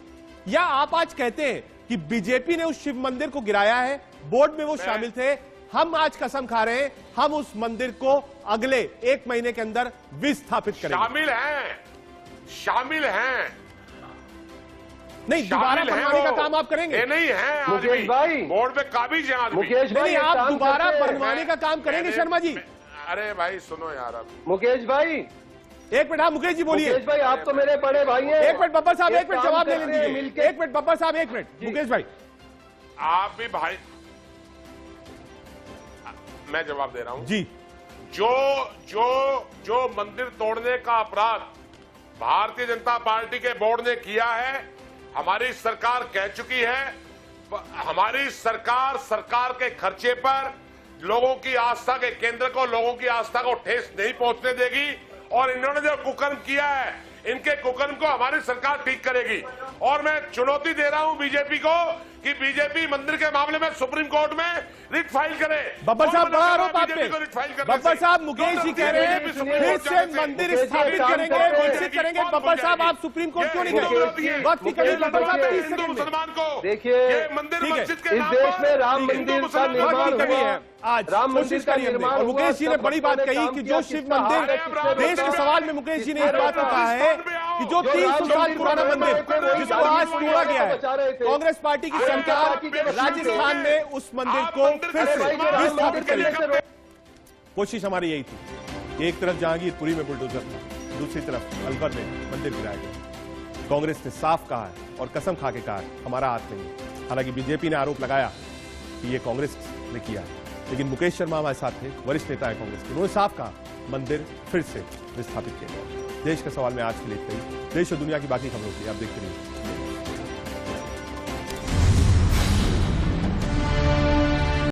या आप आज कहते हैं कि बीजेपी ने उस शिव मंदिर को गिराया है, बोर्ड में वो शामिल थे, हम आज कसम खा रहे हैं हम उस मंदिर को अगले 1 महीने के अंदर विस्थापित करेंगे? शामिल हैं नहीं, दोबारा बनवाने का काम आप करेंगे? ये नहीं है मुकेश भाई, बोर्ड पे काबिज है आदमी। मुकेश भाई, नहीं, आप दोबारा बनवाने का काम करेंगे शर्मा जी? अरे भाई सुनो यार, अब मुकेश भाई एक मिनट, आप मुकेश जी बोलिए। मुकेश भाई, आप तो मेरे बड़े भाई हैं। एक मिनट बब्बर साहब, एक मिनट जवाब ले लीजिए। मिलके एक मिनट बब्बर साहब, एक मिनट। मुकेश भाई, आप भी भाई, मैं जवाब दे रहा हूं जी। जो मंदिर तोड़ने का अपराध भारतीय जनता पार्टी के बोर्ड ने किया है, हमारी सरकार कह चुकी है, हमारी सरकार के खर्चे पर लोगों की आस्था के केंद्र को, लोगों की आस्था को ठेस नहीं पहुंचने देगी, और इन्होंने जो कुकर्म किया है, इनके कुकर्म को हमारी सरकार ठीक करेगी। और मैं चुनौती दे रहा हूं बीजेपी को कि बीजेपी मंदिर के मामले में सुप्रीम कोर्ट में रिट फाइल करे। बब्बर साहब, बड़ा आरोप आप पे। बब्बर साहब, मुकेश जी कह रहे हैं फिर से मंदिर स्थापित करेंगे, विकसित करेंगे। बब्बर साहब, आप सुप्रीम कोर्ट क्यों नहीं गए? वक्त की कमी। बब्बर साहब, 30 सेकंड में। मुसलमान को देखिए, मंदिर मस्जिद इस देश में राम मंदिर का निर्माण हुआ, आज राम मंदिर का निर्माण और मुकेश जी ने बड़ी बात कही कि जो शिव मंदिर, देश के सवाल में मुकेश जी ने एक बात कहा है कि जो 300 साल पुराना मंदिर जिसको आज तोड़ा गया है, कांग्रेस पार्टी की सरकार राजस्थान में उस मंदिर को फिर से विस्थापित करेगी। कोशिश हमारी यही थी कि एक तरफ जहांगीरपुरी में बुलडोजर था, दूसरी तरफ अलवर में मंदिर गिराया गया। कांग्रेस ने साफ कहा है और कसम खा के कहा है हमारा हाथ नहीं है। हालांकि बीजेपी ने आरोप लगाया कि ये कांग्रेस ने किया है, लेकिन मुकेश शर्मा हमारे साथ थे, वरिष्ठ नेता है कांग्रेस के, उन्होंने साफ कहा मंदिर फिर से विस्थापित किया गया। देश का सवाल में आज के लिए इतना ही। देश और दुनिया की बाकी खबरों की आप देखते रहिए।